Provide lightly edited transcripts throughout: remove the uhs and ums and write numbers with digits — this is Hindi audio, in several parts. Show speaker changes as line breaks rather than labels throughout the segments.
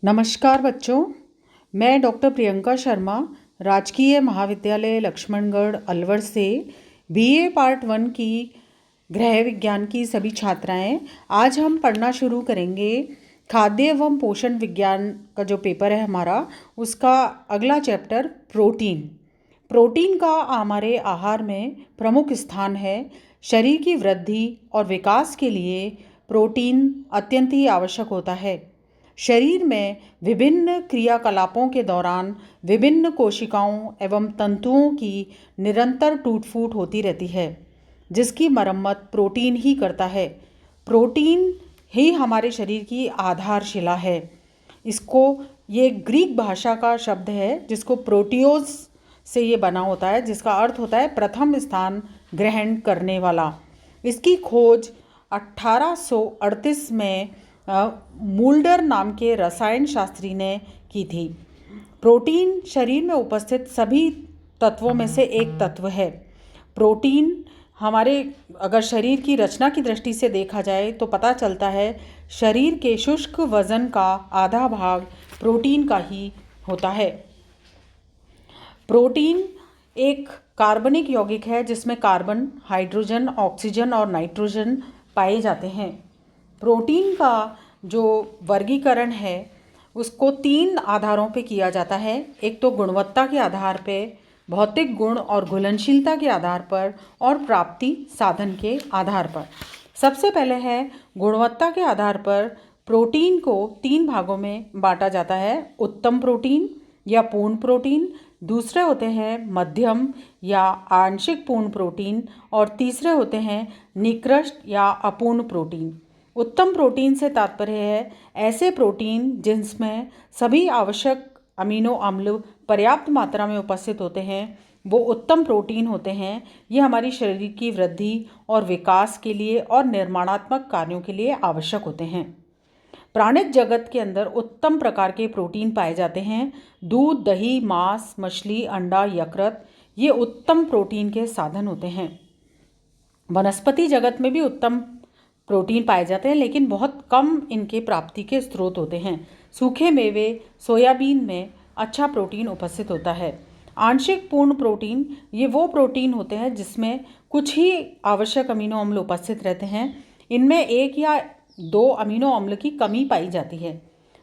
नमस्कार बच्चों, मैं डॉक्टर प्रियंका शर्मा राजकीय महाविद्यालय लक्ष्मणगढ़ अलवर से बीए पार्ट 1 की गृह विज्ञान की सभी छात्राएं आज हम पढ़ना शुरू करेंगे। खाद्य एवं पोषण विज्ञान का जो पेपर है हमारा, उसका अगला चैप्टर प्रोटीन। प्रोटीन का हमारे आहार में प्रमुख स्थान है। शरीर की वृद्धि और विकास के लिए प्रोटीन अत्यंत ही आवश्यक होता है। शरीर में विभिन्न क्रियाकलापों के दौरान विभिन्न कोशिकाओं एवं तंतुओं की निरंतर टूट फूट होती रहती है, जिसकी मरम्मत प्रोटीन ही करता है। प्रोटीन ही हमारे शरीर की आधारशिला है। ये ग्रीक भाषा का शब्द है जिसको प्रोटियोस से ये बना होता है, जिसका अर्थ होता है प्रथम स्थान ग्रहण करने वाला। इसकी खोज 1838 में मूल्डर नाम के रसायन शास्त्री ने की थी। प्रोटीन शरीर में उपस्थित सभी तत्वों में से एक तत्व है। प्रोटीन हमारे अगर शरीर की रचना की दृष्टि से देखा जाए तो पता चलता है शरीर के शुष्क वजन का आधा भाग प्रोटीन का ही होता है। प्रोटीन एक कार्बनिक यौगिक है जिसमें कार्बन, हाइड्रोजन, ऑक्सीजन और नाइट्रोजन पाए जाते हैं। प्रोटीन का जो वर्गीकरण है उसको 3 आधारों पे किया जाता है। एक तो गुणवत्ता के आधार पे, भौतिक गुण और घुलनशीलता के आधार पर, और प्राप्ति साधन के आधार पर। सबसे पहले है गुणवत्ता के आधार पर प्रोटीन को 3 भागों में बांटा जाता है। उत्तम प्रोटीन या पूर्ण प्रोटीन, दूसरे होते हैं मध्यम या आंशिक पूर्ण प्रोटीन, और तीसरे होते हैं निकृष्ट या अपूर्ण प्रोटीन। उत्तम प्रोटीन से तात्पर्य है ऐसे प्रोटीन जिनमें सभी आवश्यक अमीनो अम्ल पर्याप्त मात्रा में उपस्थित होते हैं, वो उत्तम प्रोटीन होते हैं। ये हमारी शरीर की वृद्धि और विकास के लिए और निर्माणात्मक कार्यों के लिए आवश्यक होते हैं। प्राणिज जगत के अंदर उत्तम प्रकार के प्रोटीन पाए जाते हैं। दूध, दही, मांस, मछली, अंडा, यकृत, ये उत्तम प्रोटीन के साधन होते हैं। वनस्पति जगत में भी उत्तम प्रोटीन पाए जाते हैं, लेकिन बहुत कम इनके प्राप्ति के स्रोत होते हैं। सूखे मेवे, सोयाबीन में अच्छा प्रोटीन उपस्थित होता है। आंशिक पूर्ण प्रोटीन, ये वो प्रोटीन होते हैं जिसमें कुछ ही आवश्यक अमीनो अम्ल उपस्थित रहते हैं। इनमें 1 या 2 अमीनो अम्ल की कमी पाई जाती है।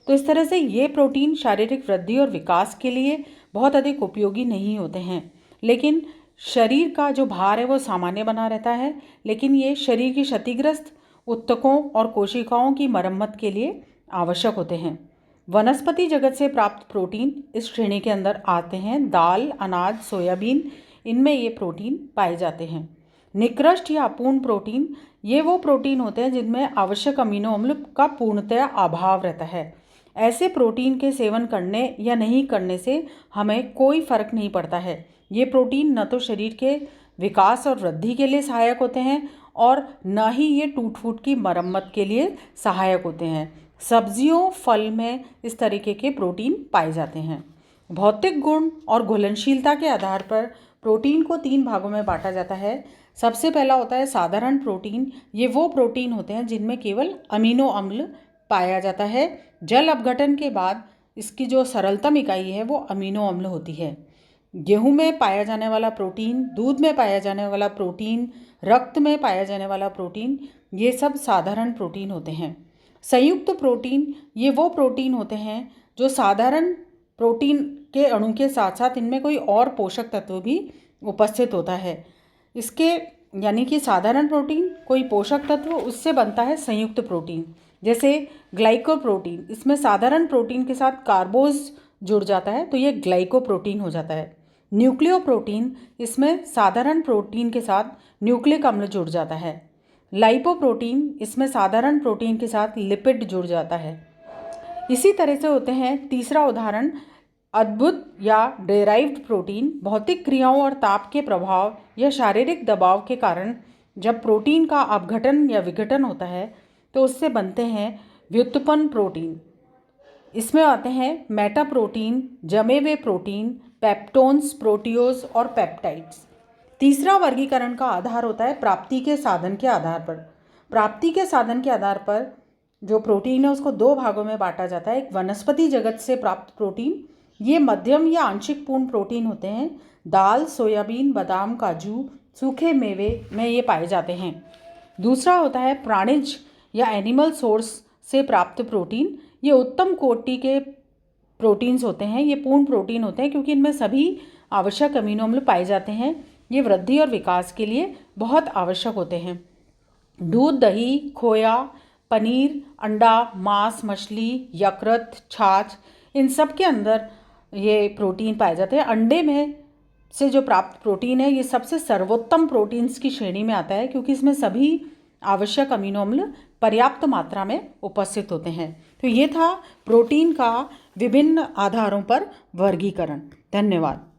तो इस तरह से ये प्रोटीन शारीरिक वृद्धि और विकास के लिए बहुत अधिक उपयोगी नहीं होते हैं, लेकिन शरीर का जो भार है वो सामान्य बना रहता है। लेकिन ये शरीर की क्षतिग्रस्त ऊतकों और कोशिकाओं की मरम्मत के लिए आवश्यक होते हैं। वनस्पति जगत से प्राप्त प्रोटीन इस श्रेणी के अंदर आते हैं। दाल, अनाज, सोयाबीन, इनमें ये प्रोटीन पाए जाते हैं। निकृष्ट या अपूर्ण प्रोटीन, ये वो प्रोटीन होते हैं जिनमें आवश्यक अमीनो अम्ल का पूर्णतया अभाव रहता है। ऐसे प्रोटीन के सेवन करने या नहीं करने से हमें कोई फर्क नहीं पड़ता है। ये प्रोटीन न तो शरीर के विकास और वृद्धि के लिए सहायक होते हैं और न ही ये टूट फूट की मरम्मत के लिए सहायक होते हैं। सब्जियों, फल में इस तरीके के प्रोटीन पाए जाते हैं। भौतिक गुण और घुलनशीलता के आधार पर प्रोटीन को 3 भागों में बांटा जाता है। सबसे पहला होता है साधारण प्रोटीन। ये वो प्रोटीन होते हैं जिनमें केवल अमीनो अम्ल पाया जाता है। जल अपघटन के बाद इसकी जो सरलतम इकाई है वो अमीनो अम्ल होती है। गेहूं में पाया जाने वाला प्रोटीन, दूध में पाया जाने वाला प्रोटीन, रक्त में पाया जाने वाला प्रोटीन, ये सब साधारण प्रोटीन होते हैं। संयुक्त प्रोटीन, ये वो प्रोटीन होते हैं जो साधारण प्रोटीन के अणु के साथ साथ इनमें कोई और पोषक तत्व भी उपस्थित होता है। इसके यानी कि साधारण प्रोटीन कोई पोषक तत्व, उससे बनता है संयुक्त प्रोटीन। जैसे ग्लाइकोप्रोटीन, इसमें साधारण प्रोटीन के साथ कार्बोज जुड़ जाता है तो ये ग्लाइकोप्रोटीन हो जाता है। न्यूक्लियोप्रोटीन, इसमें साधारण प्रोटीन के साथ न्यूक्लिक अम्ल जुड़ जाता है। लाइपोप्रोटीन, इसमें साधारण प्रोटीन के साथ लिपिड जुड़ जाता है। इसी तरह से होते हैं तीसरा उदाहरण अद्भुत या डेराइव्ड प्रोटीन। भौतिक क्रियाओं और ताप के प्रभाव या शारीरिक दबाव के कारण जब प्रोटीन का अपघटन या विघटन होता है तो उससे बनते हैं व्युत्पन्न प्रोटीन। इसमें आते हैं मेटा प्रोटीन, जमे हुए प्रोटीन, पेप्टोन्स, प्रोटियोज और पेप्टाइड्स। तीसरा वर्गीकरण का आधार होता है प्राप्ति के साधन के आधार पर। प्राप्ति के साधन के आधार पर जो प्रोटीन है उसको दो भागों में बांटा जाता है। एक वनस्पति जगत से प्राप्त प्रोटीन, ये मध्यम या आंशिक पूर्ण प्रोटीन होते हैं। दाल, सोयाबीन, बादाम, काजू, सूखे मेवे में ये पाए जाते हैं। दूसरा होता है प्राणिज या एनिमल सोर्स से प्राप्त प्रोटीन। ये उत्तम कोटि के प्रोटीन्स होते हैं, ये पूर्ण प्रोटीन होते हैं क्योंकि इनमें सभी आवश्यक अमीनो अम्ल पाए जाते हैं। ये वृद्धि और विकास के लिए बहुत आवश्यक होते हैं। दूध, दही, खोया, पनीर, अंडा, मांस, मछली, यकृत, छाछ, इन सब के अंदर ये प्रोटीन पाए जाते हैं। अंडे में से जो प्राप्त प्रोटीन है ये सबसे सर्वोत्तम प्रोटीन्स की श्रेणी में आता है क्योंकि इसमें सभी आवश्यक अमीनो अम्ल पर्याप्त मात्रा में उपस्थित होते हैं। तो ये था प्रोटीन का विभिन्न आधारों पर वर्गीकरण। धन्यवाद।